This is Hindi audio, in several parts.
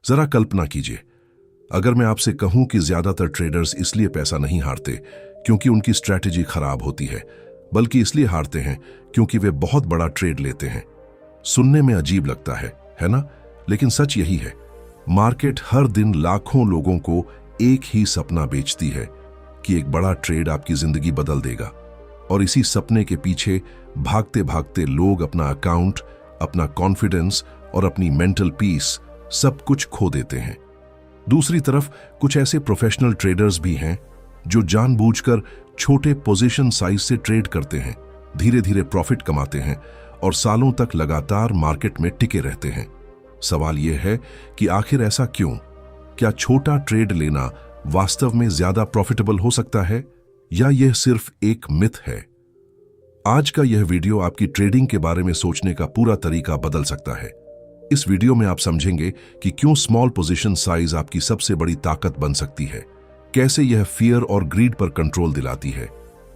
जरा कल्पना कीजिए, अगर मैं आपसे कहूं कि ज्यादातर ट्रेडर्स इसलिए पैसा नहीं हारते क्योंकि उनकी स्ट्रैटेजी खराब होती है, बल्कि इसलिए हारते हैं क्योंकि वे बहुत बड़ा ट्रेड लेते हैं। सुनने में अजीब लगता है ना? लेकिन सच यही है। मार्केट हर दिन लाखों लोगों को एक ही सपना बेचती है कि एक बड़ा ट्रेड आपकी जिंदगी बदल देगा, और इसी सपने के पीछे भागते भागते लोग अपना अकाउंट, अपना कॉन्फिडेंस और अपनी मेंटल पीस सब कुछ खो देते हैं। दूसरी तरफ कुछ ऐसे प्रोफेशनल ट्रेडर्स भी हैं जो जानबूझकर छोटे पोजीशन साइज से ट्रेड करते हैं, धीरे धीरे प्रॉफिट कमाते हैं और सालों तक लगातार मार्केट में टिके रहते हैं। सवाल यह है कि आखिर ऐसा क्यों? क्या छोटा ट्रेड लेना वास्तव में ज्यादा प्रॉफिटेबल हो सकता है, या यह सिर्फ एक मिथ है? आज का यह वीडियो आपकी ट्रेडिंग के बारे में सोचने का पूरा तरीका बदल सकता है। इस वीडियो में आप समझेंगे कि क्यों स्मॉल पोजीशन साइज आपकी सबसे बड़ी ताकत बन सकती है, कैसे यह फियर और ग्रीड पर कंट्रोल दिलाती है,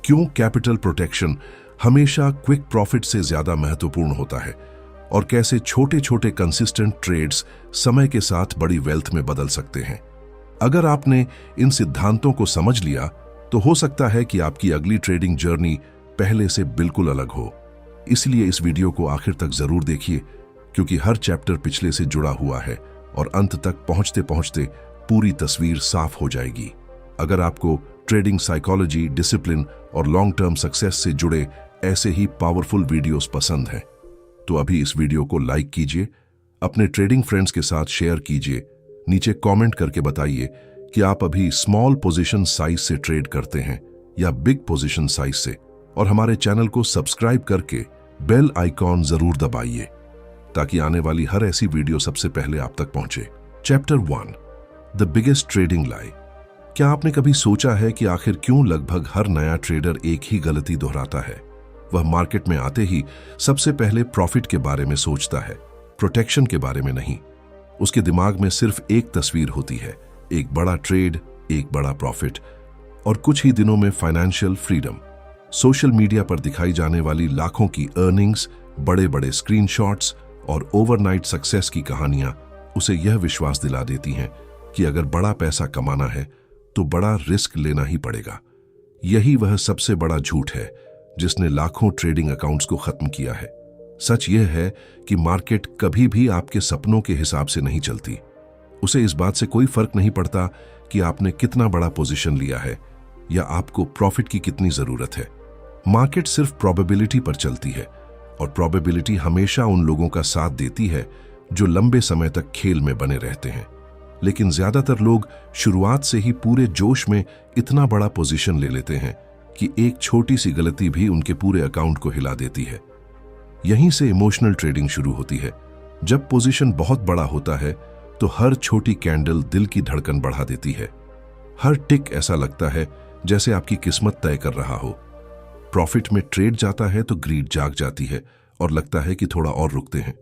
क्यों कैपिटल प्रोटेक्शन हमेशा क्विक प्रॉफिट से ज्यादा महत्वपूर्ण होता है, और कैसे छोटे छोटे कंसिस्टेंट ट्रेड्स समय के साथ बड़ी वेल्थ में बदल सकते हैं। अगर आपने इन सिद्धांतों को समझ लिया तो हो सकता है कि आपकी अगली ट्रेडिंग जर्नी पहले से बिल्कुल अलग हो। इसलिए इस वीडियो को आखिर तक जरूर देखिए, क्योंकि हर चैप्टर पिछले से जुड़ा हुआ है और अंत तक पहुंचते पहुंचते पूरी तस्वीर साफ हो जाएगी। अगर आपको ट्रेडिंग साइकोलॉजी, डिसिप्लिन और लॉन्ग टर्म सक्सेस से जुड़े ऐसे ही पावरफुल वीडियोस पसंद हैं, तो अभी इस वीडियो को लाइक कीजिए, अपने ट्रेडिंग फ्रेंड्स के साथ शेयर कीजिए, नीचे कमेंट करके बताइए कि आप अभी स्मॉल पोजीशन साइज से ट्रेड करते हैं या बिग पोजीशन साइज से, और हमारे चैनल को सब्सक्राइब करके बेल आइकॉन जरूर दबाइए ताकि आने वाली हर ऐसी वीडियो सबसे पहले आप तक पहुंचे। चैप्टर 1, द बिगेस्ट ट्रेडिंग लाई। क्या आपने कभी सोचा है कि आखिर क्यों लगभग हर नया ट्रेडर एक ही गलती दोहराता है? वह मार्केट में आते ही सबसे पहले प्रॉफिट के बारे में सोचता है, प्रोटेक्शन के बारे में नहीं। उसके दिमाग में सिर्फ एक तस्वीर होती है, एक बड़ा ट्रेड, एक बड़ा प्रॉफिट और कुछ ही दिनों में फाइनेंशियल फ्रीडम। सोशल मीडिया पर दिखाई जाने वाली लाखों की अर्निंग्स, बड़े बड़े स्क्रीनशॉट्स और ओवरनाइट सक्सेस की कहानियां उसे यह विश्वास दिला देती हैं कि अगर बड़ा पैसा कमाना है तो बड़ा रिस्क लेना ही पड़ेगा। यही वह सबसे बड़ा झूठ है जिसने लाखों ट्रेडिंग अकाउंट्स को खत्म किया है। सच यह है कि मार्केट कभी भी आपके सपनों के हिसाब से नहीं चलती। उसे इस बात से कोई फर्क नहीं पड़ता कि आपने कितना बड़ा पोजीशन लिया है या आपको प्रॉफिट की कितनी जरूरत है। मार्केट सिर्फ प्रोबेबिलिटी पर चलती है, और प्रोबेबिलिटी हमेशा उन लोगों का साथ देती है जो लंबे समय तक खेल में बने रहते हैं। लेकिन ज्यादातर लोग शुरुआत से ही पूरे जोश में इतना बड़ा पोजीशन ले लेते हैं कि एक छोटी सी गलती भी उनके पूरे अकाउंट को हिला देती है। यहीं से इमोशनल ट्रेडिंग शुरू होती है। जब पोजीशन बहुत बड़ा होता है तो हर छोटी कैंडल दिल की धड़कन बढ़ा देती है। हर टिक ऐसा लगता है जैसे आपकी किस्मत तय कर रहा हो। प्रॉफिट में ट्रेड जाता है तो ग्रीड जाग जाती है और लगता है कि थोड़ा और रुकते हैं।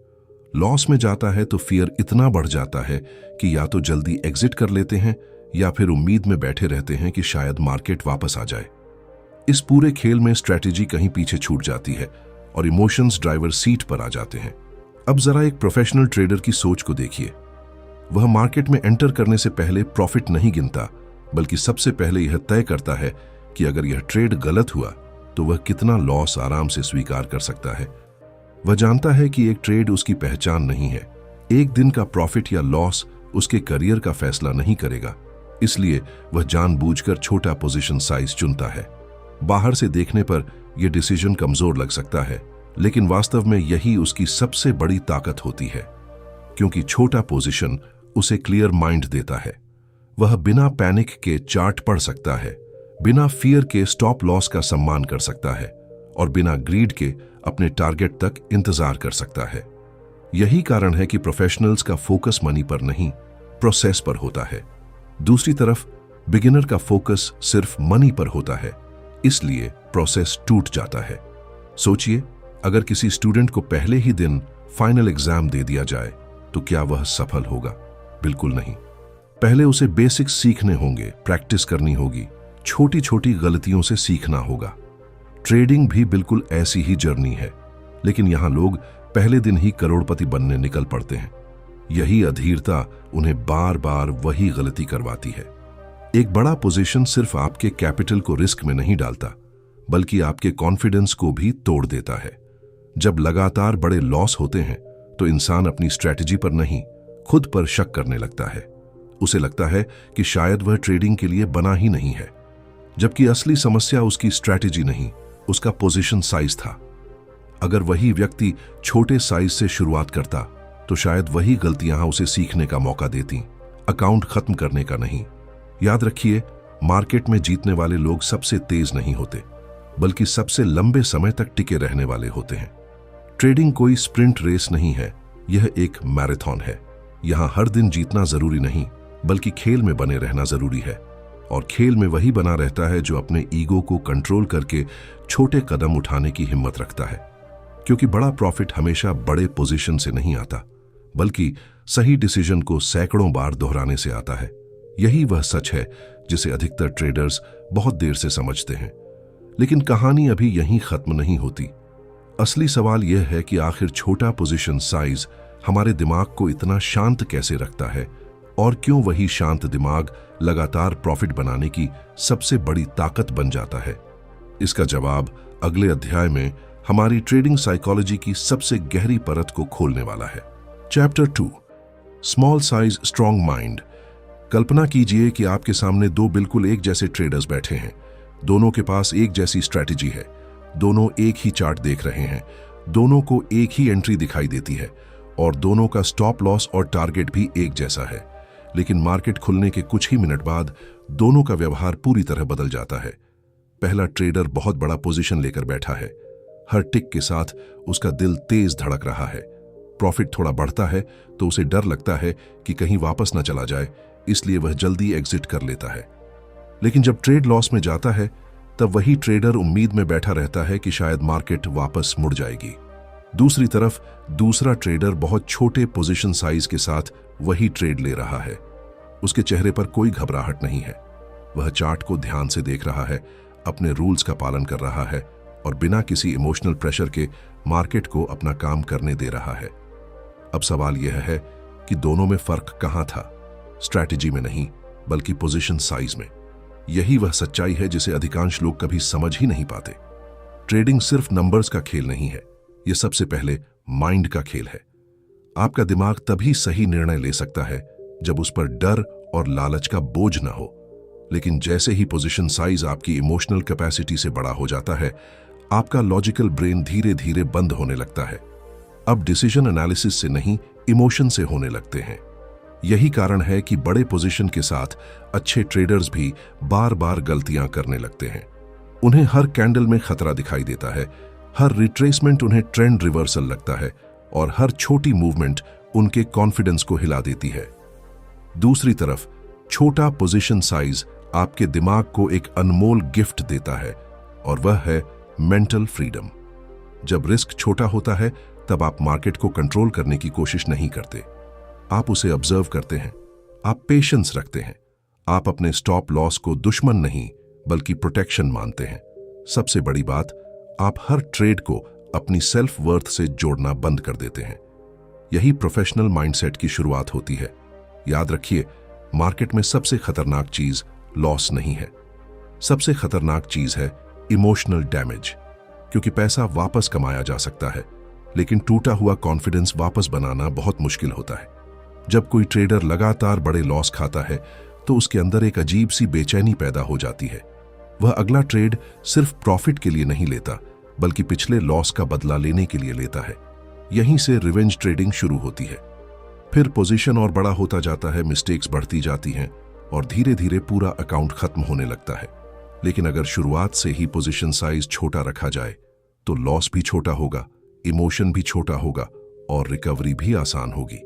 लॉस में जाता है तो फियर इतना बढ़ जाता है कि या तो जल्दी एग्जिट कर लेते हैं या फिर उम्मीद में बैठे रहते हैं कि शायद मार्केट वापस आ जाए। इस पूरे खेल में स्ट्रैटेजी कहीं पीछे छूट जाती है और इमोशंस ड्राइवर सीट पर आ जाते हैं। अब जरा एक प्रोफेशनल ट्रेडर की सोच को देखिए। वह मार्केट में एंटर करने से पहले प्रॉफिट नहीं गिनता, बल्कि सबसे पहले यह तय करता है कि अगर यह ट्रेड गलत हुआ तो वह कितना लॉस आराम से स्वीकार कर सकता है। वह जानता है कि एक ट्रेड उसकी पहचान नहीं है। एक दिन का प्रॉफिट या लॉस उसके करियर का फैसला नहीं करेगा। इसलिए वह जानबूझकर छोटा पोजीशन साइज चुनता है। बाहर से देखने पर यह डिसीजन कमजोर लग सकता है, लेकिन वास्तव में यही उसकी सबसे बड़ी ताकत होती है, क्योंकि छोटा पोजीशन उसे क्लियर माइंड देता है। वह बिना पैनिक के चार्ट पढ़ सकता है, बिना फियर के स्टॉप लॉस का सम्मान कर सकता है और बिना ग्रीड के अपने टारगेट तक इंतजार कर सकता है। यही कारण है कि प्रोफेशनल्स का फोकस मनी पर नहीं, प्रोसेस पर होता है। दूसरी तरफ बिगिनर का फोकस सिर्फ मनी पर होता है, इसलिए प्रोसेस टूट जाता है। सोचिए, अगर किसी स्टूडेंट को पहले ही दिन फाइनल एग्जाम दे दिया जाए तो क्या वह सफल होगा? बिल्कुल नहीं। पहले उसे बेसिक्स सीखने होंगे, प्रैक्टिस करनी होगी, छोटी छोटी गलतियों से सीखना होगा। ट्रेडिंग भी बिल्कुल ऐसी ही जर्नी है, लेकिन यहां लोग पहले दिन ही करोड़पति बनने निकल पड़ते हैं। यही अधीरता उन्हें बार बार वही गलती करवाती है। एक बड़ा पोजीशन सिर्फ आपके कैपिटल को रिस्क में नहीं डालता, बल्कि आपके कॉन्फिडेंस को भी तोड़ देता है। जब लगातार बड़े लॉस होते हैं तो इंसान अपनी स्ट्रैटेजी पर नहीं, खुद पर शक करने लगता है। उसे लगता है कि शायद वह ट्रेडिंग के लिए बना ही नहीं है, जबकि असली समस्या उसकी स्ट्रैटेजी नहीं, उसका पोजीशन साइज था। अगर वही व्यक्ति छोटे साइज से शुरुआत करता तो शायद वही गलतियां उसे सीखने का मौका देती, अकाउंट खत्म करने का नहीं। याद रखिए, मार्केट में जीतने वाले लोग सबसे तेज नहीं होते, बल्कि सबसे लंबे समय तक टिके रहने वाले होते हैं। ट्रेडिंग कोई स्प्रिंट रेस नहीं है, यह एक मैराथन है। यहां हर दिन जीतना जरूरी नहीं, बल्कि खेल में बने रहना जरूरी है। और खेल में वही बना रहता है जो अपने ईगो को कंट्रोल करके छोटे कदम उठाने की हिम्मत रखता है। क्योंकि बड़ा प्रॉफिट हमेशा बड़े पोजीशन से नहीं आता, बल्कि सही डिसीजन को सैकड़ों बार दोहराने से आता है। यही वह सच है जिसे अधिकतर ट्रेडर्स बहुत देर से समझते हैं। लेकिन कहानी अभी यहीं खत्म नहीं होती। असली सवाल यह है कि आखिर छोटा पोजीशन साइज हमारे दिमाग को इतना शांत कैसे रखता है, और क्यों वही शांत दिमाग लगातार प्रॉफिट बनाने की सबसे बड़ी ताकत बन जाता है। इसका जवाब अगले अध्याय में हमारी ट्रेडिंग साइकोलॉजी की सबसे गहरी परत को खोलने वाला है। Chapter 2, small size strong mind. कल्पना कीजिए कि आपके सामने दो बिल्कुल एक जैसे ट्रेडर्स बैठे हैं। दोनों के पास एक जैसी स्ट्रैटेजी है, दोनों एक ही चार्ट देख रहे हैं, दोनों को एक ही एंट्री दिखाई देती है, और दोनों का स्टॉप लॉस और टारगेट भी एक जैसा है। लेकिन मार्केट खुलने के कुछ ही मिनट बाद दोनों का व्यवहार पूरी तरह बदल जाता है। पहला ट्रेडर बहुत बड़ा पोजीशन लेकर बैठा है। हर टिक के साथ उसका दिल तेज धड़क रहा है। प्रॉफिट थोड़ा बढ़ता है तो उसे डर लगता है कि कहीं वापस न चला जाए, इसलिए वह जल्दी एग्जिट कर लेता है। लेकिन जब ट्रेड लॉस में जाता है तब वही ट्रेडर उम्मीद में बैठा रहता है कि शायद मार्केट वापस मुड़ जाएगी। दूसरी तरफ दूसरा ट्रेडर बहुत छोटे पोजीशन साइज के साथ वही ट्रेड ले रहा है। उसके चेहरे पर कोई घबराहट नहीं है। वह चार्ट को ध्यान से देख रहा है, अपने रूल्स का पालन कर रहा है और बिना किसी इमोशनल प्रेशर के मार्केट को अपना काम करने दे रहा है। अब सवाल यह है कि दोनों में फर्क कहां था? स्ट्रैटेजी में नहीं, बल्कि पोजीशन साइज में। यही वह सच्चाई है जिसे अधिकांश लोग कभी समझ ही नहीं पाते। ट्रेडिंग सिर्फ नंबर्स का खेल नहीं है, यह सबसे पहले माइंड का खेल है। आपका दिमाग तभी सही निर्णय ले सकता है जब उस पर डर और लालच का बोझ न हो। लेकिन जैसे ही पोजीशन साइज आपकी इमोशनल कैपेसिटी से बड़ा हो जाता है, आपका लॉजिकल ब्रेन धीरे धीरे बंद होने लगता है। अब डिसीजन एनालिसिस से नहीं, इमोशन से होने लगते हैं। यही कारण है कि बड़े पोजीशन के साथ अच्छे ट्रेडर्स भी बार बार गलतियां करने लगते हैं। उन्हें हर कैंडल में खतरा दिखाई देता है, हर रिट्रेसमेंट उन्हें ट्रेंड रिवर्सल लगता है, और हर छोटी मूवमेंट उनके कॉन्फिडेंस को हिला देती है। दूसरी तरफ छोटा पोजीशन साइज आपके दिमाग को एक अनमोल गिफ्ट देता है, और वह है मेंटल फ्रीडम। जब रिस्क छोटा होता है तब आप मार्केट को कंट्रोल करने की कोशिश नहीं करते, आप उसे ऑब्जर्व करते हैं, आप पेशेंस रखते हैं, आप अपने स्टॉप लॉस को दुश्मन नहीं बल्कि प्रोटेक्शन मानते हैं। सबसे बड़ी बात, आप हर ट्रेड को अपनी सेल्फ वर्थ से जोड़ना बंद कर देते हैं। यही प्रोफेशनल माइंडसेट की शुरुआत होती है। याद रखिए, मार्केट में सबसे खतरनाक चीज लॉस नहीं है, सबसे खतरनाक चीज है इमोशनल डैमेज। क्योंकि पैसा वापस कमाया जा सकता है, लेकिन टूटा हुआ कॉन्फिडेंस वापस बनाना बहुत मुश्किल होता है। जब कोई ट्रेडर लगातार बड़े लॉस खाता है तो उसके अंदर एक अजीब सी बेचैनी पैदा हो जाती है। वह अगला ट्रेड सिर्फ प्रॉफिट के लिए नहीं लेता, बल्कि पिछले लॉस का बदला लेने के लिए लेता है। यहीं से रिवेंज ट्रेडिंग शुरू होती है। फिर पोजीशन और बड़ा होता जाता है, मिस्टेक्स बढ़ती जाती हैं और धीरे धीरे पूरा अकाउंट खत्म होने लगता है। लेकिन अगर शुरुआत से ही पोजीशन साइज छोटा रखा जाए तो लॉस भी छोटा होगा, इमोशन भी छोटा होगा और रिकवरी भी आसान होगी।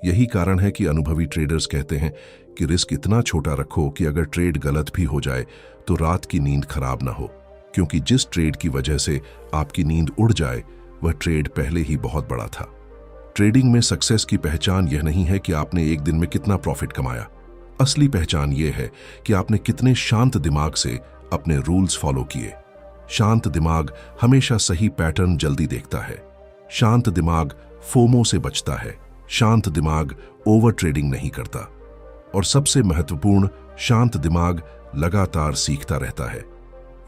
यही कारण है कि अनुभवी ट्रेडर्स कहते हैं कि रिस्क इतना छोटा रखो कि अगर ट्रेड गलत भी हो जाए तो रात की नींद खराब ना हो, क्योंकि जिस ट्रेड की वजह से आपकी नींद उड़ जाए वह ट्रेड पहले ही बहुत बड़ा था। ट्रेडिंग में सक्सेस की पहचान यह नहीं है कि आपने एक दिन में कितना प्रॉफिट कमाया। असली पहचान यह है कि आपने कितने शांत दिमाग से अपने रूल्स फॉलो किए। शांत दिमाग हमेशा सही पैटर्न जल्दी देखता है। शांत दिमाग फोमो से बचता है। शांत दिमाग ओवर ट्रेडिंग नहीं करता। और सबसे महत्वपूर्ण, शांत दिमाग लगातार सीखता रहता है।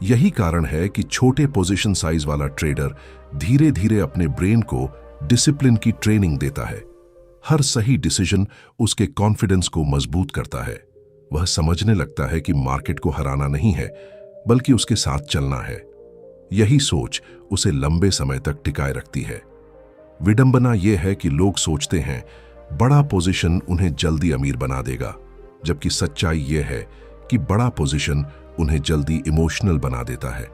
यही कारण है कि छोटे पोजीशन साइज वाला ट्रेडर धीरे धीरे अपने ब्रेन को डिसिप्लिन की ट्रेनिंग देता है। हर सही डिसीजन उसके कॉन्फिडेंस को मजबूत करता है। वह समझने लगता है कि मार्केट को हराना नहीं है, बल्कि उसके साथ चलना है। यही सोच उसे लंबे समय तक टिकाए रखती है। विडंबना यह है कि लोग सोचते हैं बड़ा पोजीशन उन्हें जल्दी अमीर बना देगा, जबकि सच्चाई यह है कि बड़ा पोजीशन उन्हें जल्दी इमोशनल बना देता है।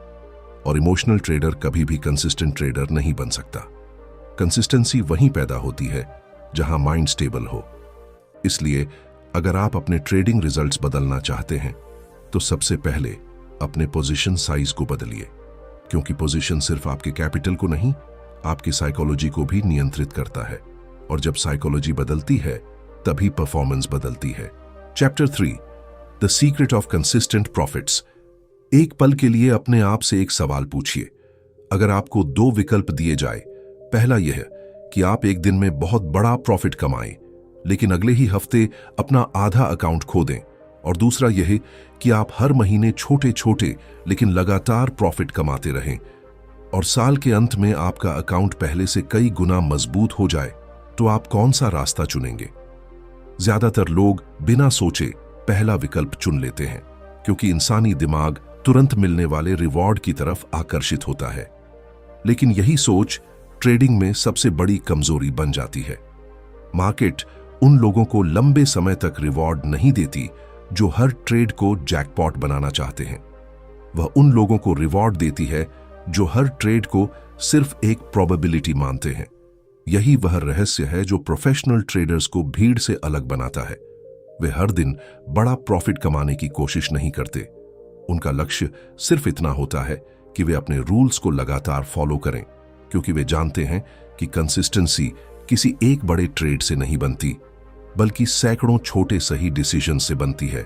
और इमोशनल ट्रेडर कभी भी कंसिस्टेंट ट्रेडर नहीं बन सकता। कंसिस्टेंसी वहीं पैदा होती है जहां माइंड स्टेबल हो। इसलिए अगर आप अपने ट्रेडिंग रिजल्ट्स बदलना चाहते हैं तो सबसे पहले अपने पोजीशन साइज को बदलिए, क्योंकि पोजीशन सिर्फ आपके कैपिटल को नहीं, आपकी साइकोलॉजी को भी नियंत्रित करता है। और जब साइकोलॉजी बदलती है तभी परफॉर्मेंस बदलती है। Chapter 3, the secret of consistent profits. एक पल के लिए अपने आप से एक सवाल पूछिए। अगर आपको 2 विकल्प दिए जाए, पहला यह है कि आप एक दिन में बहुत बड़ा प्रॉफिट कमाएं, लेकिन अगले ही हफ्ते अपना आधा अकाउंट खो दें, और दूसरा यह कि आप हर महीने छोटे छोटे लेकिन लगातार प्रॉफिट कमाते रहें और साल के अंत में आपका अकाउंट पहले से कई गुना मजबूत हो जाए, तो आप कौन सा रास्ता चुनेंगे? ज्यादातर लोग बिना सोचे पहला विकल्प चुन लेते हैं, क्योंकि इंसानी दिमाग तुरंत मिलने वाले रिवॉर्ड की तरफ आकर्षित होता है। लेकिन यही सोच ट्रेडिंग में सबसे बड़ी कमजोरी बन जाती है। मार्केट उन लोगों को लंबे समय तक रिवॉर्ड नहीं देती जो हर ट्रेड को जैकपॉट बनाना चाहते हैं। वह उन लोगों को रिवॉर्ड देती है जो हर ट्रेड को सिर्फ एक प्रोबेबिलिटी मानते हैं। यही वह रहस्य है जो प्रोफेशनल ट्रेडर्स को भीड़ से अलग बनाता है। वे हर दिन बड़ा प्रॉफिट कमाने की कोशिश नहीं करते। उनका लक्ष्य सिर्फ इतना होता है कि वे अपने रूल्स को लगातार फॉलो करें, क्योंकि वे जानते हैं कि कंसिस्टेंसी किसी एक बड़े ट्रेड से नहीं बनती, बल्कि सैकड़ों छोटे सही डिसीजन से बनती है।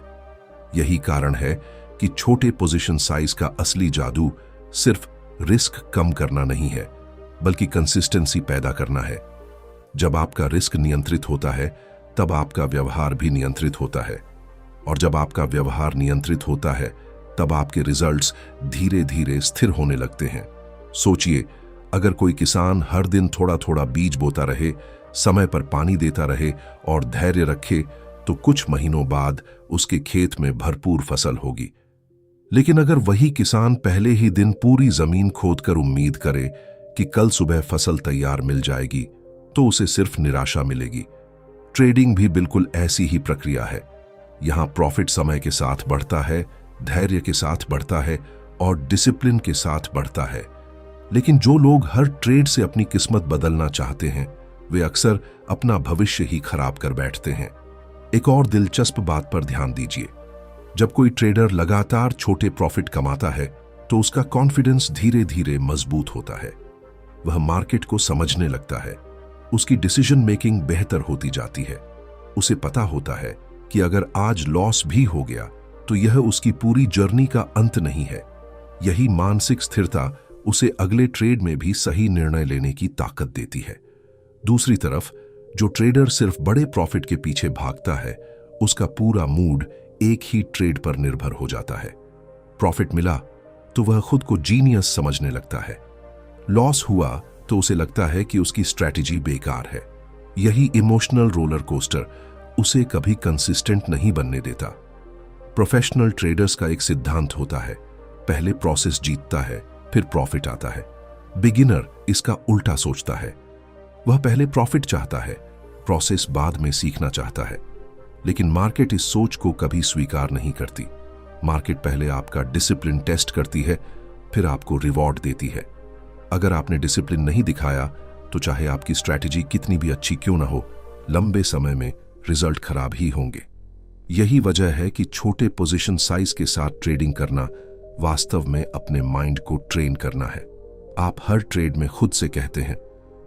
यही कारण है कि छोटे पोजीशन साइज का असली जादू सिर्फ रिस्क कम करना नहीं है, बल्कि कंसिस्टेंसी पैदा करना है। जब आपका रिस्क नियंत्रित होता है, तब आपका व्यवहार भी नियंत्रित होता है, और जब आपका व्यवहार नियंत्रित होता है, तब आपके रिजल्ट्स धीरे धीरे स्थिर होने लगते हैं। सोचिए, अगर कोई किसान हर दिन थोड़ा थोड़ा बीज बोता रहे, समय पर पानी देता रहे और धैर्य रखे, तो कुछ महीनों बाद उसके खेत में भरपूर फसल होगी। लेकिन अगर वही किसान पहले ही दिन पूरी जमीन खोदकर उम्मीद करे कि कल सुबह फसल तैयार मिल जाएगी, तो उसे सिर्फ निराशा मिलेगी। ट्रेडिंग भी बिल्कुल ऐसी ही प्रक्रिया है। यहां प्रॉफिट समय के साथ बढ़ता है, धैर्य के साथ बढ़ता है और डिसिप्लिन के साथ बढ़ता है। लेकिन जो लोग हर ट्रेड से अपनी किस्मत बदलना चाहते हैं, वे अक्सर अपना भविष्य ही खराब कर बैठते हैं। एक और दिलचस्प बात पर ध्यान दीजिए। जब कोई ट्रेडर लगातार छोटे प्रॉफिट कमाता है, तो उसका कॉन्फिडेंस धीरे धीरे मजबूत होता है। वह मार्केट को समझने लगता है। उसकी डिसीजन मेकिंग बेहतर होती जाती है। उसे पता होता है कि अगर आज लॉस भी हो गया, तो यह उसकी पूरी जर्नी का अंत नहीं है। यही मानसिक स्थिरता उसे अगले ट्रेड में भी सही निर्णय लेने की ताकत देती है। दूसरी तरफ, जो ट्रेडर सिर्फ बड़े प्रॉफिट के पीछे भागता है, उसका पूरा मूड एक ही ट्रेड पर निर्भर हो जाता है। प्रॉफिट मिला तो वह खुद को जीनियस समझने लगता है। लॉस हुआ तो उसे लगता है कि उसकी स्ट्रैटेजी बेकार है। यही इमोशनल रोलर कोस्टर उसे कभी कंसिस्टेंट नहीं बनने देता। प्रोफेशनल ट्रेडर्स का एक सिद्धांत होता है, पहले प्रोसेस जीतता है, फिर प्रॉफिट आता है। बिगिनर इसका उल्टा सोचता है। वह पहले प्रॉफिट चाहता है, प्रोसेस बाद में सीखना चाहता है। लेकिन मार्केट इस सोच को कभी स्वीकार नहीं करती। मार्केट पहले आपका डिसिप्लिन टेस्ट करती है, फिर आपको रिवॉर्ड देती है। अगर आपने डिसिप्लिन नहीं दिखाया, तो चाहे आपकी स्ट्रैटेजी कितनी भी अच्छी क्यों ना हो, लंबे समय में रिजल्ट खराब ही होंगे। यही वजह है कि छोटे पोजीशन साइज के साथ ट्रेडिंग करना वास्तव में अपने माइंड को ट्रेन करना है। आप हर ट्रेड में खुद से कहते हैं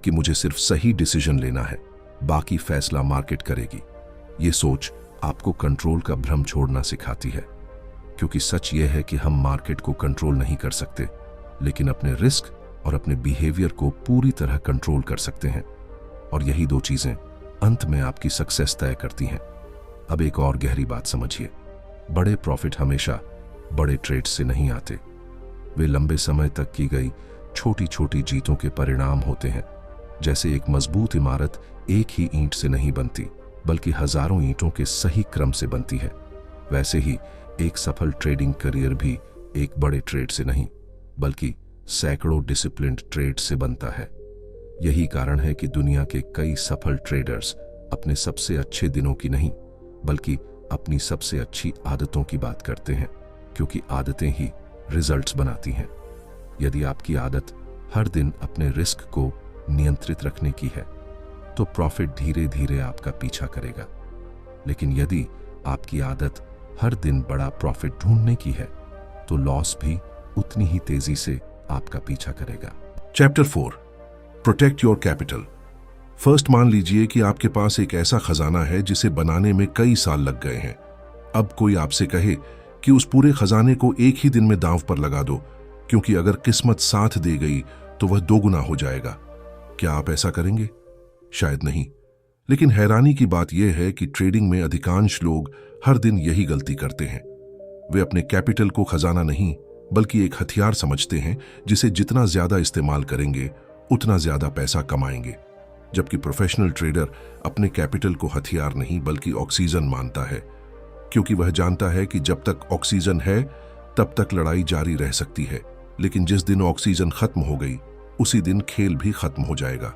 कि मुझे सिर्फ सही डिसीजन लेना है, बाकी फैसला मार्केट करेगी। ये सोच आपको कंट्रोल का भ्रम छोड़ना सिखाती है, क्योंकि सच यह है कि हम मार्केट को कंट्रोल नहीं कर सकते, लेकिन अपने रिस्क और अपने बिहेवियर को पूरी तरह कंट्रोल कर सकते हैं। और यही दो चीजें अंत में आपकी सक्सेस तय करती हैं। अब एक और गहरी बात समझिए, बड़े प्रॉफिट हमेशा बड़े ट्रेड से नहीं आते। वे लंबे समय तक की गई छोटी छोटी जीतों के परिणाम होते हैं। जैसे एक मजबूत इमारत एक ही ईंट से नहीं बनती, बल्कि हजारों ईंटों के सही क्रम से बनती है, वैसे ही एक सफल ट्रेडिंग करियर भी एक बड़े ट्रेड से नहीं, बल्कि सैकड़ों डिसिप्लिन्ड ट्रेड से बनता है। यही कारण है कि दुनिया के कई सफल ट्रेडर्स अपने सबसे अच्छे दिनों की नहीं, बल्कि अपनी सबसे अच्छी आदतों की बात करते हैं, क्योंकि आदतें ही रिजल्ट्स बनाती हैं। यदि आपकी आदत हर दिन अपने रिस्क को नियंत्रित रखने की है, तो प्रॉफिट धीरे धीरे आपका पीछा करेगा। लेकिन यदि आपकी आदत हर दिन बड़ा प्रॉफिट ढूंढने की है, तो लॉस भी उतनी ही तेजी से आपका पीछा करेगा। Chapter 4, protect your capital. First, मान लीजिए कि आपके पास एक ऐसा खजाना है जिसे बनाने में कई साल लग गए हैं। अब कोई आपसे कहे कि उस पूरे खजाने को एक ही दिन में दांव पर लगा दो, क्योंकि अगर किस्मत साथ दे गई तो वह दोगुना हो जाएगा। क्या आप ऐसा करेंगे? शायद नहीं। लेकिन हैरानी की बात यह है कि ट्रेडिंग में अधिकांश लोग हर दिन यही गलती करते हैं। वे अपने कैपिटल को खजाना नहीं, बल्कि एक हथियार समझते हैं जिसे जितना ज्यादा इस्तेमाल करेंगे उतना ज्यादा पैसा कमाएंगे। जबकि प्रोफेशनल ट्रेडर अपने कैपिटल को हथियार नहीं बल्कि ऑक्सीजन मानता है, क्योंकि वह जानता है कि जब तक ऑक्सीजन है तब तक लड़ाई जारी रह सकती है, लेकिन जिस दिन ऑक्सीजन खत्म हो गई उसी दिन खेल भी खत्म हो जाएगा।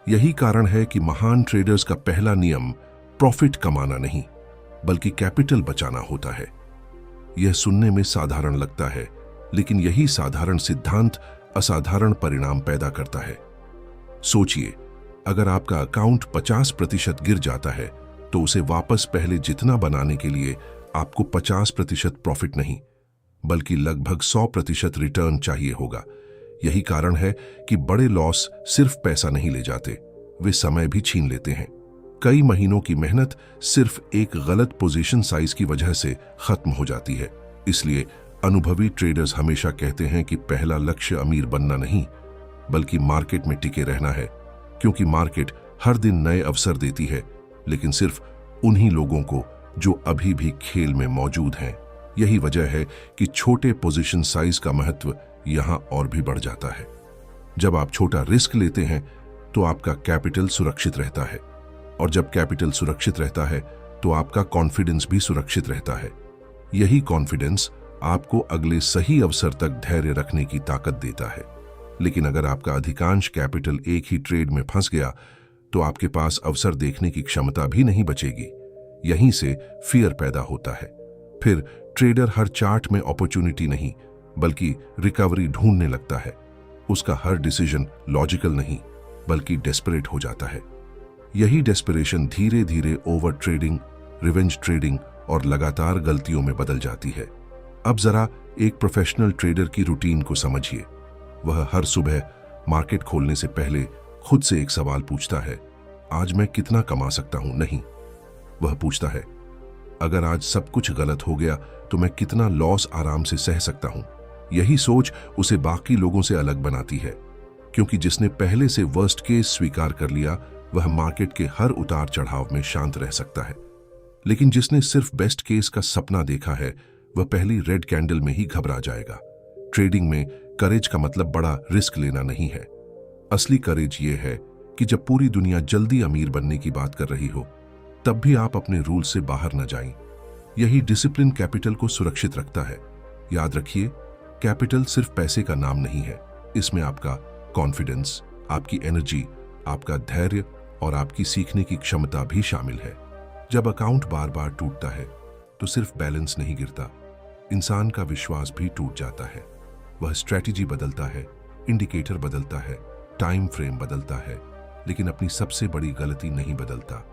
यही कारण है कि महान ट्रेडर्स का पहला नियम प्रॉफिट कमाना नहीं, बल्कि कैपिटल बचाना होता है। यह सुनने में साधारण लगता है, लेकिन यही साधारण सिद्धांत असाधारण परिणाम पैदा करता है। सोचिए, अगर आपका अकाउंट 50% गिर जाता है, तो उसे वापस पहले जितना बनाने के लिए आपको 50% प्रॉफिट नहीं, बल्कि लगभग 100% रिटर्न चाहिए होगा। यही कारण है कि बड़े लॉस सिर्फ पैसा नहीं ले जाते, वे समय भी छीन लेते हैं। कई महीनों की मेहनत सिर्फ एक गलत पोजीशन साइज की वजह से खत्म हो जाती है। इसलिए अनुभवी ट्रेडर्स हमेशा कहते हैं कि पहला लक्ष्य अमीर बनना नहीं, बल्कि मार्केट में टिके रहना है, क्योंकि मार्केट हर दिन नए अवसर देती है, लेकिन सिर्फ उन्हीं लोगों को जो अभी भी खेल में मौजूद हैं। यही वजह है कि छोटे पोजीशन साइज का महत्व यहां और भी बढ़ जाता है। जब आप छोटा रिस्क लेते हैं तो आपका कैपिटल सुरक्षित रहता है, और जब कैपिटल सुरक्षित रहता है तो आपका कॉन्फिडेंस भी सुरक्षित रहता है। यही कॉन्फिडेंस आपको अगले सही अवसर तक धैर्य रखने की ताकत देता है। लेकिन अगर आपका अधिकांश कैपिटल एक ही ट्रेड में फंस गया, तो आपके पास अवसर देखने की क्षमता भी नहीं बचेगी। यहीं से फियर पैदा होता है। फिर ट्रेडर हर चार्ट में अपॉर्चुनिटी नहीं, बल्कि रिकवरी ढूंढने लगता है। उसका हर डिसीजन लॉजिकल नहीं, बल्कि डेस्परेट हो जाता है। यही डेस्परेशन धीरे धीरे ओवर ट्रेडिंग, रिवेंज ट्रेडिंग और लगातार गलतियों में बदल जाती है। अब जरा एक प्रोफेशनल ट्रेडर की रूटीन को समझिए। वह हर सुबह मार्केट खोलने से पहले खुद से एक सवाल पूछता है, आज मैं कितना कमा सकता हूं? नहीं, वह पूछता है, अगर आज सब कुछ गलत हो गया तो मैं कितना लॉस आराम से सह सकता हूं? यही सोच उसे बाकी लोगों से अलग बनाती है, क्योंकि जिसने पहले से वर्स्ट केस स्वीकार कर लिया, वह मार्केट के हर उतार चढ़ाव में शांत रह सकता है। लेकिन जिसने सिर्फ बेस्ट केस का सपना देखा है, वह पहली रेड कैंडल में ही घबरा जाएगा। ट्रेडिंग में करेज का मतलब बड़ा रिस्क लेना नहीं है। असली करेज ये है कि जब पूरी दुनिया जल्दी अमीर बनने की बात कर रही हो, तब भी आप अपने रूल से बाहर न जाएं। यही डिसिप्लिन कैपिटल को सुरक्षित रखता है। याद रखिए, कैपिटल सिर्फ पैसे का नाम नहीं है। इसमें आपका कॉन्फिडेंस, आपकी एनर्जी, आपका धैर्य और आपकी सीखने की क्षमता भी शामिल है। जब अकाउंट बार बार टूटता है तो सिर्फ बैलेंस नहीं गिरता, इंसान का विश्वास भी टूट जाता है। वह स्ट्रैटेजी बदलता है, इंडिकेटर बदलता है, टाइम फ्रेम बदलता है, लेकिन अपनी सबसे बड़ी गलती नहीं बदलता,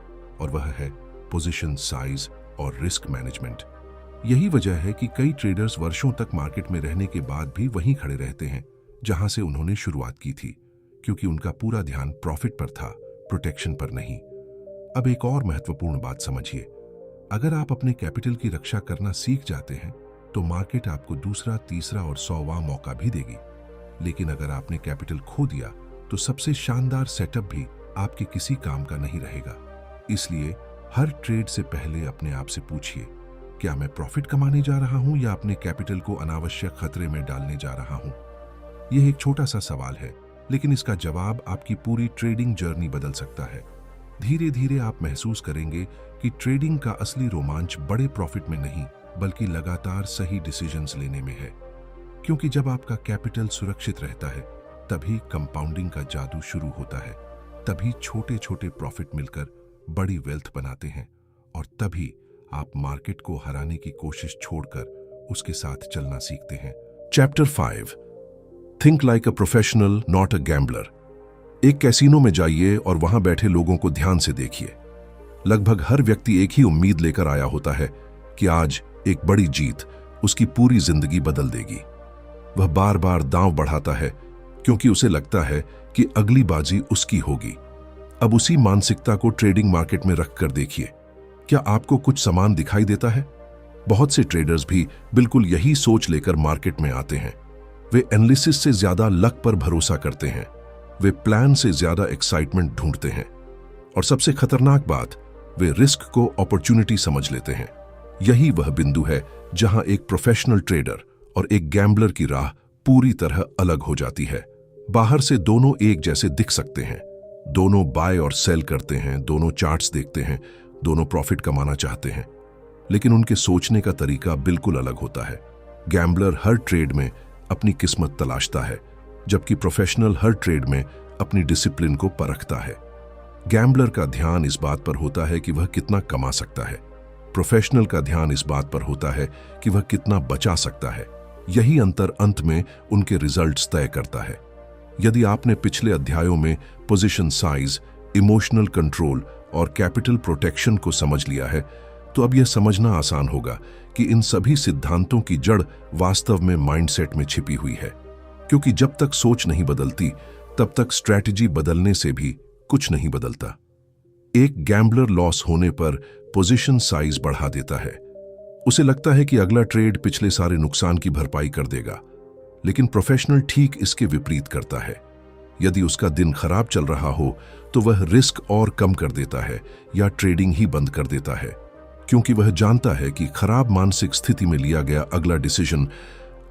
और वह है पोजीशन साइज और रिस्क मैनेजमेंट। यही वजह है कि कई ट्रेडर्स वर्षों तक मार्केट में रहने के बाद भी वहीं खड़े रहते हैं जहां से उन्होंने शुरुआत की थी, क्योंकि उनका पूरा ध्यान प्रॉफिट पर था, प्रोटेक्शन पर नहीं। अब एक और महत्वपूर्ण बात समझिए, अगर आप अपने कैपिटल की रक्षा करना सीख जाते हैं तो मार्केट आपको दूसरा, तीसरा और 100वां मौका भी देगी। लेकिन अगर आपने कैपिटल खो दिया तो सबसे शानदार सेटअप भी आपके किसी काम का नहीं रहेगा। इसलिए हर ट्रेड से पहले अपने आप से पूछिए, क्या मैं प्रॉफिट कमाने जा रहा हूं या अपने कैपिटल को अनावश्यक खतरे में डालने जा रहा हूं? यह एक छोटा सा सवाल है, लेकिन इसका जवाब आपकी पूरी ट्रेडिंग जर्नी बदल सकता है। धीरे धीरे आप महसूस करेंगे कि ट्रेडिंग का असली रोमांच बड़े प्रॉफिट में नहीं, बल्कि लगातार सही डिसीजंस लेने में है। क्योंकि जब आपका कैपिटल सुरक्षित रहता है, तभी कंपाउंडिंग का जादू शुरू होता है। तभी छोटे छोटे प्रॉफिट मिलकर बड़ी वेल्थ बनाते हैं, और तभी आप मार्केट को हराने की कोशिश छोड़कर उसके साथ चलना सीखते हैं। Chapter 5, think like a professional not a gambler. एक कैसीनो में जाइए और वहां बैठे लोगों को ध्यान से देखिए। लगभग हर व्यक्ति एक ही उम्मीद लेकर आया होता है कि आज एक बड़ी जीत उसकी पूरी जिंदगी बदल देगी। वह बार बार दांव बढ़ाता है क्योंकि उसे लगता है कि अगली बाजी उसकी होगी। अब उसी मानसिकता को ट्रेडिंग मार्केट में रखकर देखिए। क्या आपको कुछ समान दिखाई देता है? बहुत से ट्रेडर्स भी बिल्कुल यही सोच लेकर मार्केट में आते हैं। वे एनालिसिस से ज्यादा लक पर भरोसा करते हैं। वे प्लान से ज्यादा एक्साइटमेंट ढूंढते हैं। और सबसे खतरनाक बात, वे रिस्क को अपॉर्चुनिटी समझ लेते हैं। यही वह बिंदु है जहां एक प्रोफेशनल ट्रेडर और एक गैम्बलर की राह पूरी तरह अलग हो जाती है। बाहर से दोनों एक जैसे दिख सकते हैं। दोनों बाय और सेल करते हैं, दोनों चार्ट्स देखते हैं, दोनों प्रॉफिट कमाना चाहते हैं, लेकिन उनके सोचने का तरीका बिल्कुल अलग होता है। गैम्बलर हर ट्रेड में अपनी किस्मत तलाशता है, जबकि प्रोफेशनल हर ट्रेड में अपनी डिसिप्लिन को परखता है। गैम्बलर का ध्यान इस बात पर होता है कि वह कितना कमा सकता है। प्रोफेशनल का ध्यान इस बात पर होता है कि वह कितना बचा सकता है। यही अंतर अंत में उनके रिजल्ट्स तय करता है। यदि आपने पिछले अध्यायों में पोजीशन साइज, इमोशनल कंट्रोल और कैपिटल प्रोटेक्शन को समझ लिया है, तो अब यह समझना आसान होगा कि इन सभी सिद्धांतों की जड़ वास्तव में माइंडसेट में छिपी हुई है। क्योंकि जब तक सोच नहीं बदलती, तब तक स्ट्रैटेजी बदलने से भी कुछ नहीं बदलता। एक गैम्बलर लॉस होने पर पोजीशन साइज बढ़ा देता है। उसे लगता है कि अगला ट्रेड पिछले सारे नुकसान की भरपाई कर देगा, लेकिन प्रोफेशनल ठीक इसके विपरीत करता है। यदि उसका दिन खराब चल रहा हो तो वह रिस्क और कम कर देता है या ट्रेडिंग ही बंद कर देता है, क्योंकि वह जानता है कि खराब मानसिक स्थिति में लिया गया अगला डिसीजन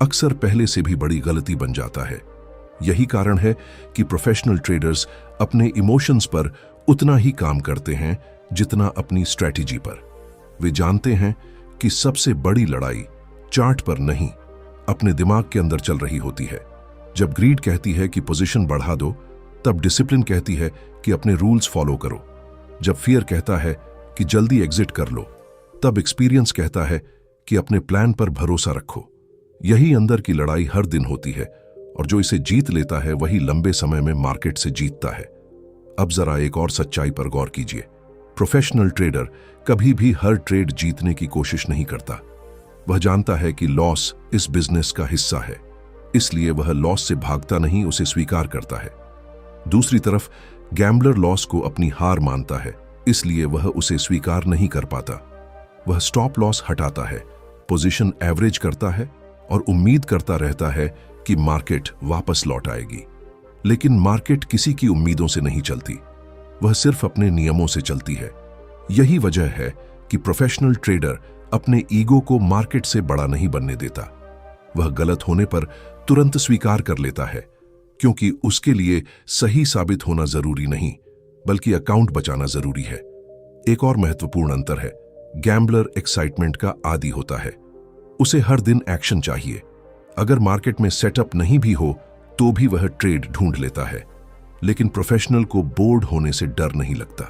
अक्सर पहले से भी बड़ी गलती बन जाता है। यही कारण है कि प्रोफेशनल ट्रेडर्स अपने इमोशंस पर उतना ही काम करते हैं जितना अपनी स्ट्रैटेजी पर। वे जानते हैं कि सबसे बड़ी लड़ाई चार्ट पर नहीं, अपने दिमाग के अंदर चल रही होती है। जब ग्रीड कहती है कि पोजीशन बढ़ा दो, तब डिसिप्लिन कहती है कि अपने रूल्स फॉलो करो। जब फियर कहता है कि जल्दी एग्जिट कर लो, तब एक्सपीरियंस कहता है कि अपने प्लान पर भरोसा रखो। यही अंदर की लड़ाई हर दिन होती है, और जो इसे जीत लेता है वही लंबे समय में मार्केट से जीतता है। अब जरा एक और सच्चाई पर गौर कीजिए। प्रोफेशनल ट्रेडर कभी भी हर ट्रेड जीतने की कोशिश नहीं करता। वह जानता है कि लॉस इस बिजनेस का हिस्सा है, इसलिए वह लॉस से भागता नहीं, उसे स्वीकार करता है। दूसरी तरफ गैम्बलर लॉस को अपनी हार मानता है, इसलिए वह उसे स्वीकार नहीं कर पाता। वह स्टॉप लॉस हटाता है, पोजीशन एवरेज करता है और उम्मीद करता रहता है कि मार्केट वापस लौट आएगी। लेकिन मार्केट किसी की उम्मीदों से नहीं चलती, वह सिर्फ अपने नियमों से चलती है। यही वजह है कि प्रोफेशनल ट्रेडर अपने ईगो को मार्केट से बड़ा नहीं बनने देता। वह गलत होने पर तुरंत स्वीकार कर लेता है, क्योंकि उसके लिए सही साबित होना जरूरी नहीं, बल्कि अकाउंट बचाना जरूरी है। एक और महत्वपूर्ण अंतर है, गैम्बलर एक्साइटमेंट का आदी होता है। उसे हर दिन एक्शन चाहिए। अगर मार्केट में सेटअप नहीं भी हो तो भी वह ट्रेड ढूंढ लेता है। लेकिन प्रोफेशनल को बोर्ड होने से डर नहीं लगता।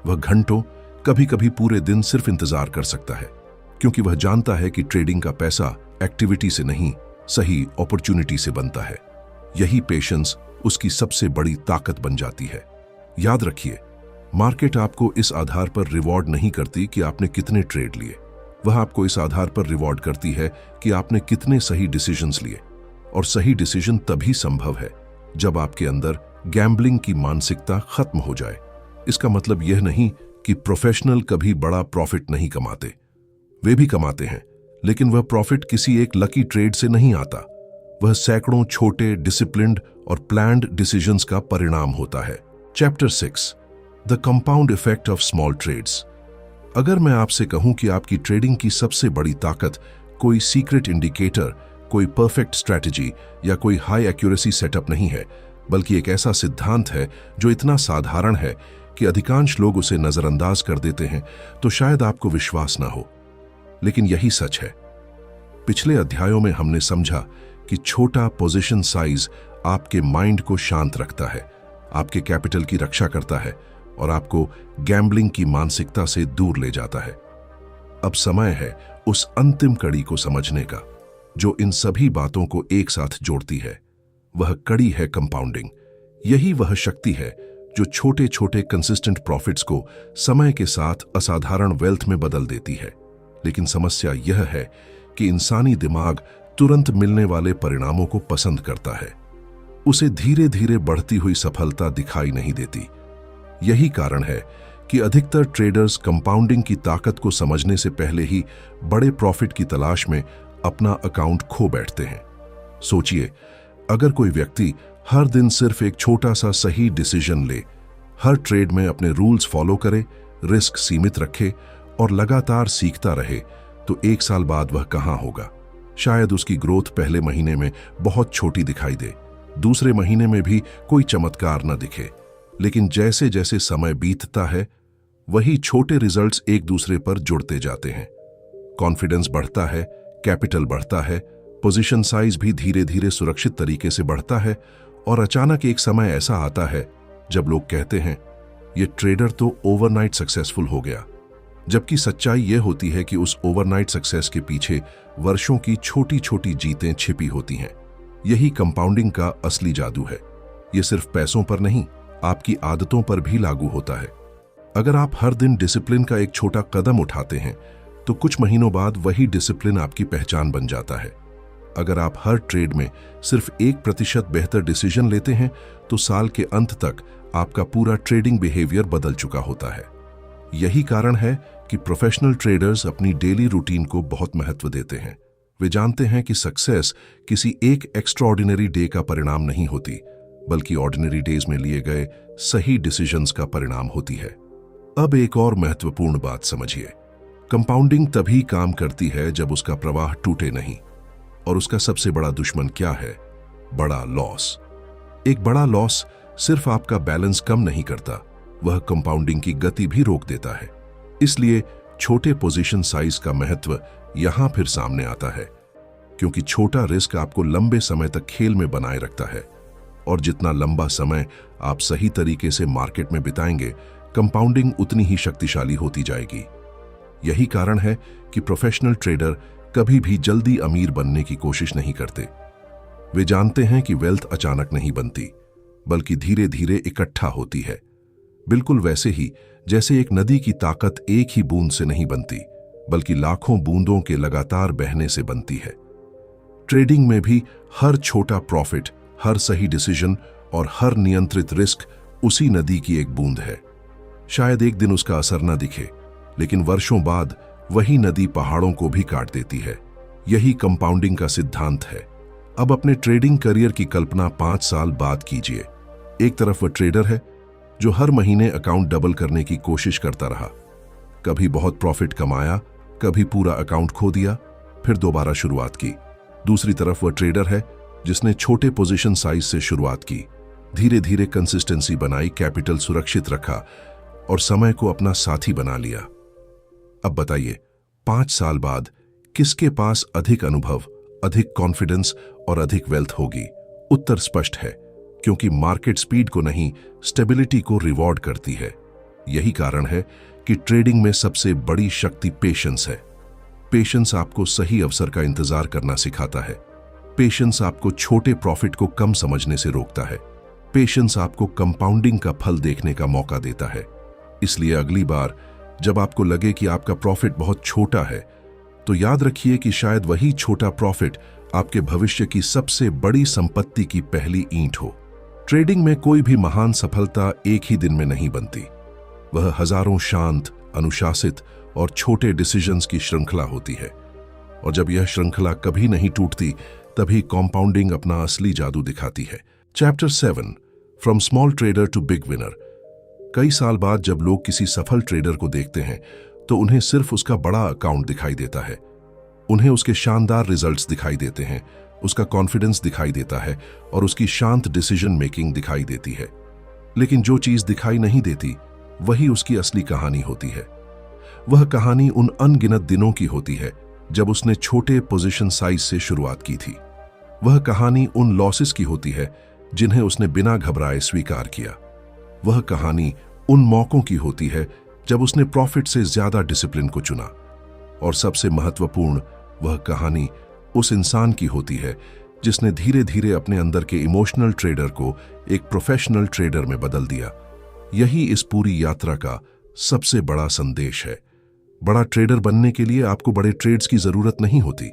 वह घंटों, कभी कभी पूरे दिन सिर्फ इंतजार कर सकता है, क्योंकि वह जानता है कि ट्रेडिंग का पैसा एक्टिविटी से नहीं, सही अपॉर्चुनिटी से बनता है। यही पेशेंस उसकी सबसे बड़ी ताकत बन जाती है। याद रखिए, मार्केट आपको इस आधार पर रिवॉर्ड नहीं करती कि आपने कितने ट्रेड लिए। वह आपको इस आधार पर रिवॉर्ड करती है कि आपने कितने सही डिसीजंस लिए। और सही डिसीजन तभी संभव है जब आपके अंदर गैम्बलिंग की मानसिकता खत्म हो जाए। इसका मतलब यह नहीं कि प्रोफेशनल कभी बड़ा प्रॉफिट नहीं कमाते। वे भी कमाते हैं, लेकिन वह प्रॉफिट किसी एक लकी ट्रेड से नहीं आता। वह सैकड़ों छोटे, डिसिप्लिन्ड और प्लान्ड डिसीजंस का परिणाम होता है। Chapter 6, the compound effect of small trades. अगर मैं आपसे कहूं कि आपकी ट्रेडिंग की सबसे बड़ी ताकत कोई सीक्रेट इंडिकेटर, कोई परफेक्ट स्ट्रैटेजी या कोई हाई एक्यूरेसी सेटअप नहीं है, बल्कि एक ऐसा सिद्धांत है जो इतना साधारण है कि अधिकांश लोग उसे नजरअंदाज कर देते हैं, तो शायद आपको विश्वास ना हो, लेकिन यही सच है। पिछले अध्यायों में हमने समझा कि छोटा पोजीशन साइज आपके माइंड को शांत रखता है, आपके कैपिटल की रक्षा करता है और आपको गैम्बलिंग की मानसिकता से दूर ले जाता है। अब समय है उस अंतिम कड़ी को समझने का जो इन सभी बातों को एक साथ जोड़ती है। वह कड़ी है कंपाउंडिंग। यही वह शक्ति है जो छोटे छोटे कंसिस्टेंट प्रॉफिट्स को समय के साथ असाधारण वेल्थ में बदल देती है। लेकिन समस्या यह है कि इंसानी दिमाग तुरंत मिलने वाले परिणामों को पसंद करता है। उसे धीरे धीरे बढ़ती हुई सफलता दिखाई नहीं देती। यही कारण है कि अधिकतर ट्रेडर्स कंपाउंडिंग की ताकत को समझने से पहले ही बड़े प्रॉफिट की तलाश में अपना अकाउंट खो बैठते हैं। सोचिए, अगर कोई व्यक्ति हर दिन सिर्फ एक छोटा सा सही डिसीजन ले, हर ट्रेड में अपने रूल्स फॉलो करे, रिस्क सीमित रखे और लगातार सीखता रहे, तो एक साल बाद वह कहां होगा? शायद उसकी ग्रोथ पहले महीने में बहुत छोटी दिखाई दे, दूसरे महीने में भी कोई चमत्कार न दिखे, लेकिन जैसे जैसे समय बीतता है वही छोटे रिजल्ट्स एक दूसरे पर जुड़ते जाते हैं। कॉन्फिडेंस बढ़ता है, कैपिटल बढ़ता है, पोजीशन साइज भी धीरे धीरे सुरक्षित तरीके से बढ़ता है और अचानक एक समय ऐसा आता है जब लोग कहते हैं ये ट्रेडर तो ओवरनाइट सक्सेसफुल हो गया, जबकि सच्चाई यह होती है कि उस ओवरनाइट सक्सेस के पीछे वर्षों की छोटी छोटी जीतें छिपी होती हैं। यही कंपाउंडिंग का असली जादू है। यह सिर्फ पैसों पर नहीं, आपकी आदतों पर भी लागू होता है। अगर आप हर दिन डिसिप्लिन का एक छोटा कदम उठाते हैं तो कुछ महीनों बाद वही डिसिप्लिन आपकी पहचान बन जाता है। अगर आप हर ट्रेड में सिर्फ 1% बेहतर डिसीजन लेते हैं तो साल के अंत तक आपका पूरा ट्रेडिंग बिहेवियर बदल चुका होता है। यही कारण है कि प्रोफेशनल ट्रेडर्स अपनी डेली रूटीन को बहुत महत्व देते हैं। वे जानते हैं कि सक्सेस किसी एक एक्स्ट्राऑर्डिनरी डे का परिणाम नहीं होती, बल्कि ऑर्डिनरी डेज में लिए गए सही डिसीजंस का परिणाम होती है। अब एक और महत्वपूर्ण बात समझिए। कंपाउंडिंग तभी काम करती है जब उसका प्रवाह टूटे नहीं। और उसका सबसे बड़ा दुश्मन क्या है? बड़ा लॉस। एक बड़ा लॉस सिर्फ आपका बैलेंस कम नहीं करता, वह कंपाउंडिंग की गति भी रोक देता है। इसलिए छोटे पोजीशन साइज का महत्व यहां फिर सामने आता है, क्योंकि छोटा रिस्क आपको लंबे समय तक खेल में बनाए रखता है और जितना लंबा समय आप सही तरीके से मार्केट में बिताएंगे, कंपाउंडिंग उतनी ही शक्तिशाली होती जाएगी। यही कारण है कि प्रोफेशनल ट्रेडर कभी भी जल्दी अमीर बनने की कोशिश नहीं करते। वे जानते हैं कि वेल्थ अचानक नहीं बनती, बल्कि धीरे धीरे इकट्ठा होती है। बिल्कुल वैसे ही जैसे एक नदी की ताकत एक ही बूंद से नहीं बनती, बल्कि लाखों बूंदों के लगातार बहने से बनती है। ट्रेडिंग में भी हर छोटा प्रॉफिट, हर सही डिसीजन और हर नियंत्रित रिस्क उसी नदी की एक बूंद है। शायद एक दिन उसका असर न दिखे, लेकिन वर्षों बाद वही नदी पहाड़ों को भी काट देती है। यही कंपाउंडिंग का सिद्धांत है। अब अपने ट्रेडिंग करियर की कल्पना 5 साल बाद कीजिए। एक तरफ वह ट्रेडर है जो हर महीने अकाउंट डबल करने की कोशिश करता रहा, कभी बहुत प्रॉफिट कमाया, कभी पूरा अकाउंट खो दिया, फिर दोबारा शुरुआत की। दूसरी तरफ वह ट्रेडर है जिसने छोटे पोजीशन साइज से शुरुआत की, धीरे धीरे कंसिस्टेंसी बनाई, कैपिटल सुरक्षित रखा और समय को अपना साथी बना लिया। अब बताइए, 5 साल बाद किसके पास अधिक अनुभव, अधिक कॉन्फिडेंस और अधिक वेल्थ होगी? उत्तर स्पष्ट है, क्योंकि मार्केट स्पीड को नहीं, स्टेबिलिटी को रिवॉर्ड करती है। यही कारण है कि ट्रेडिंग में सबसे बड़ी शक्ति पेशेंस है। पेशेंस आपको सही अवसर का इंतजार करना सिखाता है। पेशेंस आपको छोटे प्रॉफिट को कम समझने से रोकता है। पेशेंस आपको कंपाउंडिंग का फल देखने का मौका देता है। इसलिए अगली बार जब आपको लगे कि आपका प्रॉफिट बहुत छोटा है, तो याद रखिए कि शायद वही छोटा प्रॉफिट आपके भविष्य की सबसे बड़ी संपत्ति की पहली ईंट हो। ट्रेडिंग में कोई भी महान सफलता एक ही दिन में नहीं बनती। वह हजारों शांत, अनुशासित और छोटे डिसीजंस की श्रृंखला होती है। और जब यह श्रृंखला कभी नहीं टूटती, तभी कंपाउंडिंग अपना असली जादू दिखाती है। Chapter 7, from small trader to big winner. कई साल बाद जब लोग किसी सफल ट्रेडर को देखते हैं तो उन्हें सिर्फ उसका बड़ा अकाउंट दिखाई देता है। उन्हें उसके शानदार रिजल्ट्स दिखाई देते हैं, उसका कॉन्फिडेंस दिखाई देता है और उसकी शांत डिसीजन मेकिंग दिखाई देती है। लेकिन जो चीज दिखाई नहीं देती वही उसकी असली कहानी होती है। वह कहानी उन अनगिनत दिनों की होती है जब उसने छोटे पोजीशन साइज से शुरुआत की थी। वह कहानी उन लॉसेस की होती है जिन्हें उसने बिना घबराए स्वीकार किया। वह कहानी उन मौकों की होती है जब उसने प्रॉफिट से ज्यादा डिसिप्लिन को चुना। और सबसे महत्वपूर्ण, वह कहानी उस इंसान की होती है जिसने धीरे धीरे अपने अंदर के इमोशनल ट्रेडर को एक प्रोफेशनल ट्रेडर में बदल दिया। यही इस पूरी यात्रा का सबसे बड़ा संदेश है। बड़ा ट्रेडर बनने के लिए आपको बड़े ट्रेड्स की जरूरत नहीं होती,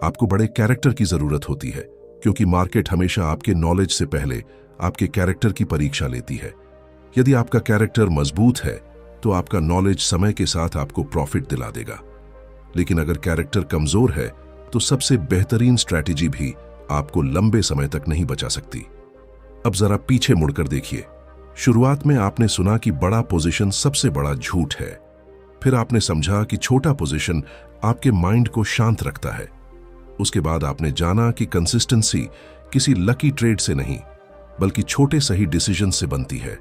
आपको बड़े कैरेक्टर की जरूरत होती है, क्योंकि मार्केट हमेशा आपके नॉलेज से पहले आपके कैरेक्टर की परीक्षा लेती है। यदि आपका कैरेक्टर मजबूत है तो आपका नॉलेज समय के साथ आपको प्रॉफिट दिला देगा। लेकिन अगर कैरेक्टर कमजोर है तो सबसे बेहतरीन स्ट्रैटेजी भी आपको लंबे समय तक नहीं बचा सकती। अब जरा पीछे मुड़कर देखिए। शुरुआत में आपने सुना कि बड़ा पोजीशन सबसे बड़ा झूठ है। फिर आपने समझा कि छोटा पोजीशन आपके माइंड को शांत रखता है। उसके बाद आपने जाना कि कंसिस्टेंसी किसी लकी ट्रेड से नहीं बल्कि छोटे सही डिसीजन से बनती है।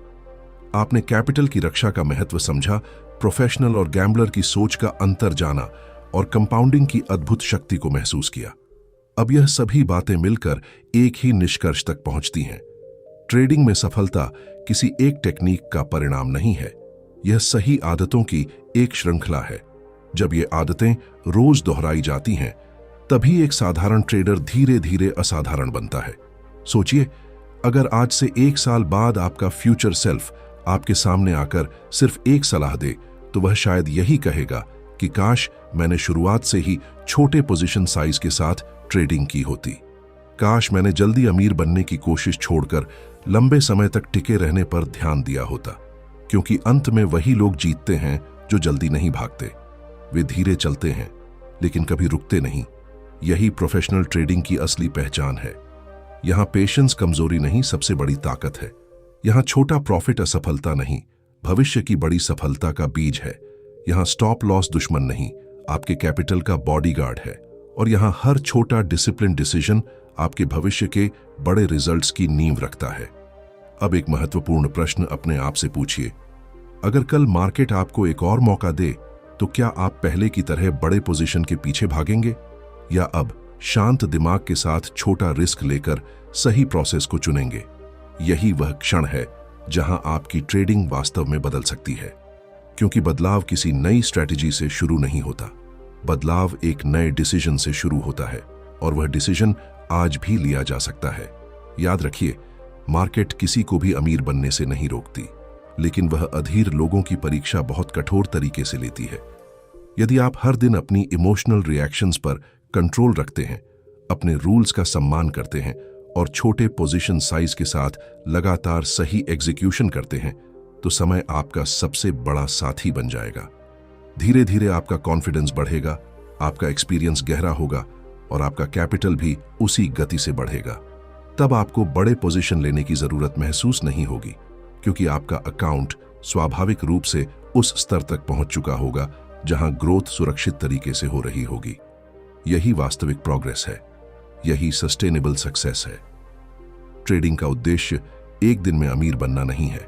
आपने कैपिटल की रक्षा का महत्व समझा, प्रोफेशनल और गैम्बलर की सोच का अंतर जाना और कंपाउंडिंग की अद्भुत शक्ति को महसूस किया। अब यह सभी बातें मिलकर एक ही निष्कर्ष तक पहुंचती हैं। ट्रेडिंग में सफलता किसी एक टेक्निक का परिणाम नहीं है, यह सही आदतों की एक श्रृंखला है। जब ये आदतें रोज दोहराई जाती हैं तभी एक साधारण ट्रेडर धीरे धीरे असाधारण बनता है। सोचिए, अगर आज से 1 साल बाद आपका फ्यूचर सेल्फ आपके सामने आकर सिर्फ एक सलाह दे तो वह शायद यही कहेगा कि काश मैंने शुरुआत से ही छोटे पोजीशन साइज के साथ ट्रेडिंग की होती। काश मैंने जल्दी अमीर बनने की कोशिश छोड़कर लंबे समय तक टिके रहने पर ध्यान दिया होता। क्योंकि अंत में वही लोग जीतते हैं जो जल्दी नहीं भागते। वे धीरे चलते हैं लेकिन कभी रुकते नहीं। यही प्रोफेशनल ट्रेडिंग की असली पहचान है। यहां पेशेंस कमजोरी नहीं, सबसे बड़ी ताकत है। यहां छोटा प्रॉफिट असफलता नहीं, भविष्य की बड़ी सफलता का बीज है। यहां स्टॉप लॉस दुश्मन नहीं, आपके कैपिटल का बॉडीगार्ड है। और यहां हर छोटा डिसिप्लिन डिसीजन आपके भविष्य के बड़े रिजल्ट्स की नींव रखता है। अब एक महत्वपूर्ण प्रश्न अपने आप से पूछिए, अगर कल मार्केट आपको एक और मौका दे तो क्या आप पहले की तरह बड़े पोजीशन के पीछे भागेंगे या अब शांत दिमाग के साथ छोटा रिस्क लेकर सही प्रोसेस को चुनेंगे? यही वह क्षण है जहां आपकी ट्रेडिंग वास्तव में बदल सकती है। क्योंकि बदलाव किसी नई स्ट्रैटेजी से शुरू नहीं होता, बदलाव एक नए डिसीजन से शुरू होता है और वह डिसीजन आज भी लिया जा सकता है। याद रखिए, मार्केट किसी को भी अमीर बनने से नहीं रोकती, लेकिन वह अधीर लोगों की परीक्षा बहुत कठोर तरीके से लेती है। यदि आप हर दिन अपनी इमोशनल रिएक्शंस पर कंट्रोल रखते हैं, अपने रूल्स का सम्मान करते हैं और छोटे पोजीशन साइज के साथ लगातार सही एग्जीक्यूशन करते हैं, तो समय आपका सबसे बड़ा साथी बन जाएगा। धीरे धीरे आपका कॉन्फिडेंस बढ़ेगा, आपका एक्सपीरियंस गहरा होगा और आपका कैपिटल भी उसी गति से बढ़ेगा। तब आपको बड़े पोजीशन लेने की जरूरत महसूस नहीं होगी, क्योंकि आपका अकाउंट स्वाभाविक रूप से उस स्तर तक पहुंच चुका होगा जहां ग्रोथ सुरक्षित तरीके से हो रही होगी। यही वास्तविक प्रोग्रेस है, यही सस्टेनेबल सक्सेस है। ट्रेडिंग का उद्देश्य एक दिन में अमीर बनना नहीं है।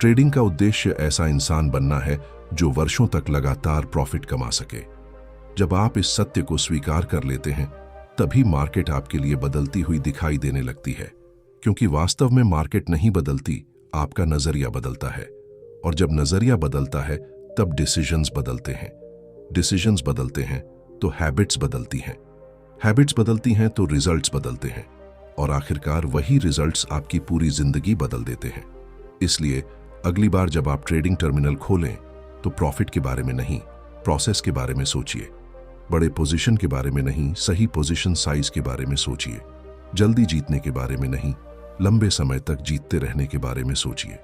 ट्रेडिंग का उद्देश्य ऐसा इंसान बनना है जो वर्षों तक लगातार प्रॉफिट कमा सके। जब आप इस सत्य को स्वीकार कर लेते हैं, तभी मार्केट आपके लिए बदलती हुई दिखाई देने लगती है। क्योंकि वास्तव में मार्केट नहीं बदलती, आपका नजरिया बदलता है। और जब नजरिया बदलता है तब डिसीजंस बदलते हैं। डिसीजंस बदलते हैं तो हैबिट्स बदलती हैं। हैबिट्स बदलती हैं तो रिजल्ट्स बदलते हैं। और आखिरकार वही रिजल्ट्स आपकी पूरी जिंदगी बदल देते हैं। इसलिए अगली बार जब आप ट्रेडिंग टर्मिनल खोलें तो प्रॉफिट के बारे में नहीं, प्रोसेस के बारे में सोचिए। बड़े पोजीशन के बारे में नहीं, सही पोजीशन साइज के बारे में सोचिए। जल्दी जीतने के बारे में नहीं, लंबे समय तक जीतते रहने के बारे में सोचिए।